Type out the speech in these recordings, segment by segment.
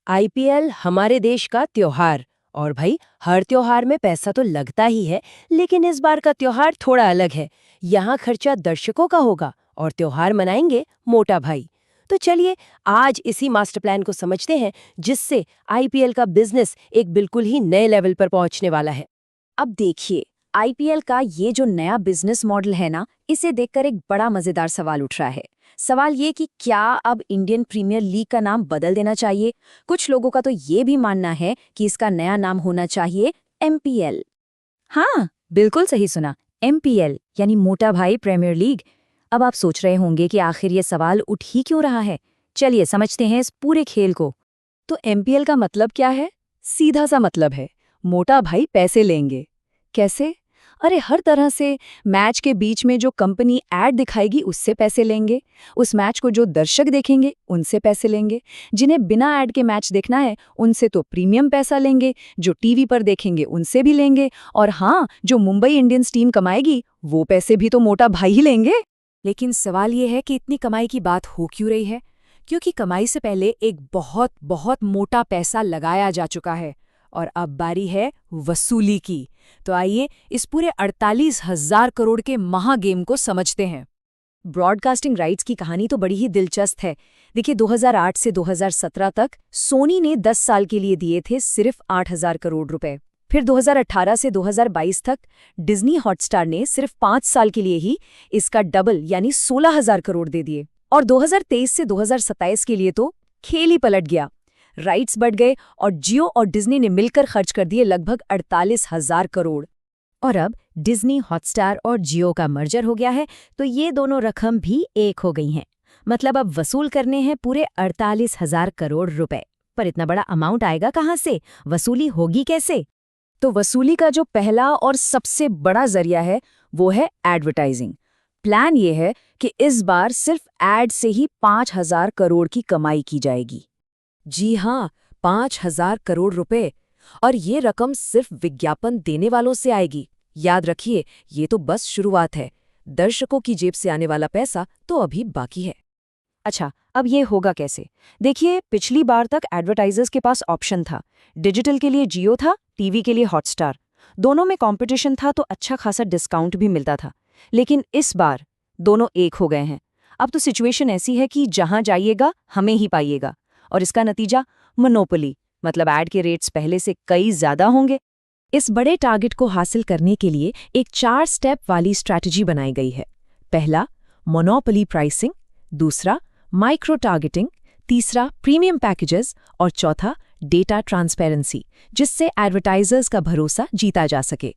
IPL हमारे देश का त्योहार। और भाई, हर त्योहार में पैसा तो लगता ही है, लेकिन इस बार का त्योहार थोड़ा अलग है। यहाँ खर्चा दर्शकों का होगा और त्योहार मनाएंगे मोटा भाई। तो चलिए आज इसी मास्टर प्लान को समझते हैं, जिससे आईपीएल का बिजनेस एक बिल्कुल ही नए लेवल पर पहुंचने वाला है। अब देखिए, आईपीएल का ये जो नया बिजनेस मॉडल है ना, इसे देखकर एक बड़ा मजेदार सवाल उठ रहा है। सवाल ये कि क्या अब इंडियन प्रीमियर लीग का नाम बदल देना चाहिए। कुछ लोगों का तो ये भी मानना है कि इसका नया नाम होना चाहिए एमपीएल। हाँ, बिल्कुल सही सुना, एमपीएल यानी मोटा भाई प्रीमियर लीग। अब आप सोच रहे होंगे कि आखिर ये सवाल उठ ही क्यों रहा है। चलिए समझते हैं इस पूरे खेल को। तो एमपीएल का मतलब क्या है? सीधा सा मतलब है, मोटा भाई पैसे लेंगे। कैसे? अरे हर तरह से। मैच के बीच में जो कंपनी ऐड दिखाएगी उससे पैसे लेंगे, उस मैच को जो दर्शक देखेंगे उनसे पैसे लेंगे, जिन्हें बिना ऐड के मैच देखना है उनसे तो प्रीमियम पैसा लेंगे, जो टीवी पर देखेंगे उनसे भी लेंगे, और हाँ, जो मुंबई इंडियंस टीम कमाएगी वो पैसे भी तो मोटा भाई ही लेंगे। लेकिन सवाल ये है कि इतनी कमाई की बात हो क्यों रही है? क्योंकि कमाई से पहले एक बहुत बहुत मोटा पैसा लगाया जा चुका है, और अब बारी है वसूली की। तो आइए इस पूरे 48,000 करोड़ के महागेम को समझते हैं। ब्रॉडकास्टिंग राइट्स की कहानी तो बड़ी ही दिलचस्प है। देखिए, 2008 से 2017 तक सोनी ने 10 साल के लिए दिए थे सिर्फ 8,000 करोड़ रुपए। फिर 2018 से 2022 तक डिज्नी हॉटस्टार ने सिर्फ 5 साल के लिए ही इसका डबल यानी 16,000 करोड़ दे दिए। और 2023 से 2027 के लिए तो खेल ही पलट गया। राइट्स बढ़ गए और जियो और डिज्नी ने मिलकर खर्च कर दिए लगभग 48,000 करोड़। और अब डिज्नी हॉटस्टार और जियो का मर्जर हो गया है, तो ये दोनों रकम भी एक हो गई हैं। मतलब अब वसूल करने हैं पूरे 48,000 करोड़ रुपए। पर इतना बड़ा अमाउंट आएगा कहाँ से? वसूली होगी कैसे? तो वसूली का जो पहला और सबसे बड़ा जरिया है वो है एडवर्टाइजिंग। प्लान ये है कि इस बार सिर्फ एड से ही 5,000 करोड़ की कमाई की जाएगी। जी हाँ, 5,000 करोड़ रुपए। और ये रकम सिर्फ विज्ञापन देने वालों से आएगी। याद रखिए, ये तो बस शुरुआत है। दर्शकों की जेब से आने वाला पैसा तो अभी बाकी है। अच्छा, अब ये होगा कैसे? देखिए, पिछली बार तक एडवर्टाइजर्स के पास ऑप्शन था। डिजिटल के लिए जियो था, टीवी के लिए हॉटस्टार। दोनों में कंपटीशन था तो अच्छा खासा डिस्काउंट भी मिलता था। लेकिन इस बार दोनों एक हो गए हैं। अब तो सिचुएशन ऐसी है कि जहां जाइएगा हमें ही पाइएगा। और इसका नतीजा मोनोपोली, मतलब ऐड के रेट्स पहले से कई ज्यादा होंगे। इस बड़े टारगेट को हासिल करने के लिए एक 4 स्टेप वाली स्ट्रैटेजी बनाई गई है। पहला, मोनोपोली प्राइसिंग। दूसरा, माइक्रो टारगेटिंग। तीसरा, प्रीमियम पैकेजेस। और चौथा, डेटा ट्रांसपेरेंसी, जिससे एडवर्टाइजर्स का भरोसा जीता जा सके।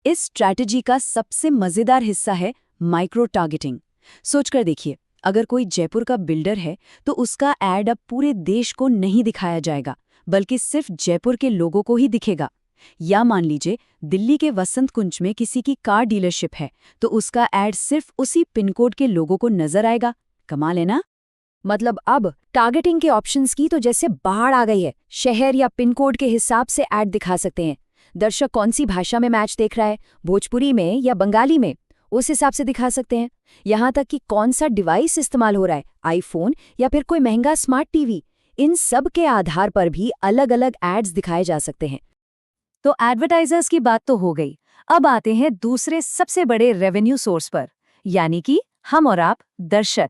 इस स्ट्रैटेजी का सबसे मजेदार हिस्सा है माइक्रो टारगेटिंग। सोचकर देखिए, अगर कोई जयपुर का बिल्डर है तो उसका ऐड अब पूरे देश को नहीं दिखाया जाएगा, बल्कि सिर्फ जयपुर के लोगों को ही दिखेगा। या मान लीजिए दिल्ली के वसंत कुंज में किसी की कार डीलरशिप है, तो उसका ऐड सिर्फ उसी पिनकोड के लोगों को नजर आएगा। कमाल है ना? मतलब अब टारगेटिंग के ऑप्शंस की तो जैसे बाढ़ आ गई है। शहर या पिनकोड के हिसाब से ऐड दिखा सकते हैं। दर्शक कौन सी भाषा में मैच देख रहा है, भोजपुरी में या बंगाली में, उस हिसाब से दिखा सकते हैं। यहाँ तक कि कौन सा डिवाइस इस्तेमाल हो रहा है, आईफोन या फिर कोई महंगा स्मार्ट टीवी, इन सब के आधार पर भी अलग अलग एड्स दिखाए जा सकते हैं। तो एडवर्टाइजर्स की बात तो हो गई। अब आते हैं दूसरे सबसे बड़े रेवेन्यू सोर्स पर, यानी कि हम और आप, दर्शक।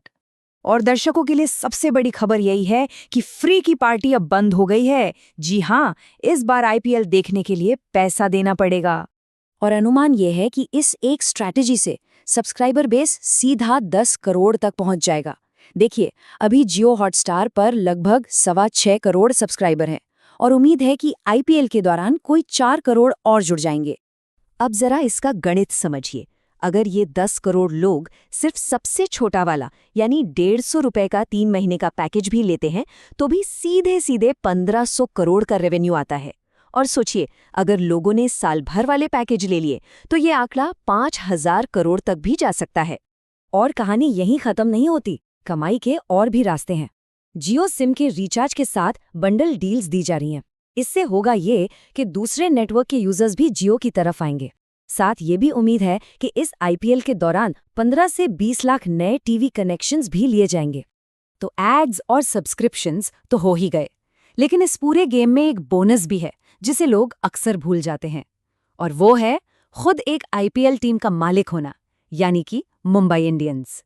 और दर्शकों के लिए सबसे बड़ी खबर यही है कि फ्री की पार्टी अब बंद हो गई है। जी हाँ, इस बार आईपीएल देखने के लिए पैसा देना पड़ेगा। और अनुमान यह है कि इस एक स्ट्रैटेजी से सब्सक्राइबर बेस सीधा 10 करोड़ तक पहुंच जाएगा। देखिए, अभी जियो हॉटस्टार पर लगभग 6.25 करोड़ सब्सक्राइबर हैं, और उम्मीद है कि आईपीएल के दौरान कोई 4 करोड़ और जुड़ जाएंगे। अब जरा इसका गणित समझिए। अगर ये 10 करोड़ लोग सिर्फ सबसे छोटा वाला यानी 150 रुपए का 3 महीने का पैकेज भी लेते हैं, तो भी सीधे सीधे 1,500 करोड़ का रेवेन्यू आता है। और सोचिए, अगर लोगों ने साल भर वाले पैकेज ले लिए तो ये आंकड़ा 5,000 करोड़ तक भी जा सकता है। और कहानी यहीं खत्म नहीं होती, कमाई के और भी रास्ते हैं। जियो सिम के रिचार्ज के साथ बंडल डील्स दी जा रही हैं। इससे होगा ये कि दूसरे नेटवर्क के यूजर्स भी जियो की तरफ आएंगे। साथ ये भी उम्मीद है कि इस आईपीएल के दौरान 15 से 20 लाख नए टीवी कनेक्शंस भी लिए जाएंगे। तो एड्स और सब्सक्रिप्शंस तो हो ही गए, लेकिन इस पूरे गेम में एक बोनस भी है जिसे लोग अक्सर भूल जाते हैं, और वो है खुद एक आईपीएल टीम का मालिक होना, यानी कि मुंबई इंडियंस।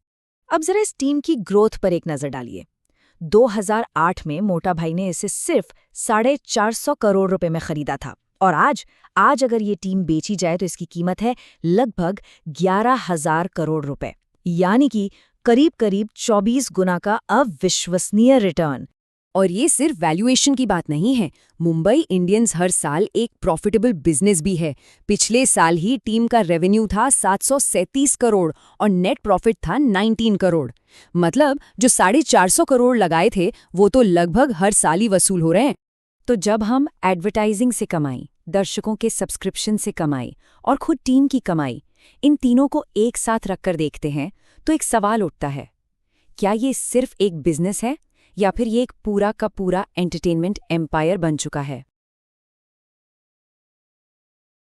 अब जरा इस टीम की ग्रोथ पर एक नजर डालिए। 2008 में मोटा भाई ने इसे सिर्फ 450 करोड़ रुपए में खरीदा था, और आज अगर ये टीम बेची जाए तो इसकी कीमत है लगभग 11,000 करोड़ रुपए, यानी कि करीब 24 गुना का अविश्वसनीय रिटर्न। और ये सिर्फ वैल्यूएशन की बात नहीं है, मुंबई इंडियंस हर साल एक प्रॉफिटेबल बिजनेस भी है। पिछले साल ही टीम का रेवेन्यू था 737 करोड़ और नेट प्रॉफिट था 19 करोड़। मतलब जो 450 करोड़ लगाए थे वो तो लगभग हर साल ही वसूल हो रहे हैं। तो जब हम एडवर्टाइजिंग से कमाई, दर्शकों के सब्सक्रिप्शन से कमाई और खुद टीम की कमाई, इन तीनों को एक साथ रखकर देखते हैं तो एक सवाल उठता है, क्या ये सिर्फ एक बिजनेस है या फिर ये एक पूरा का पूरा एंटरटेनमेंट एम्पायर बन चुका है?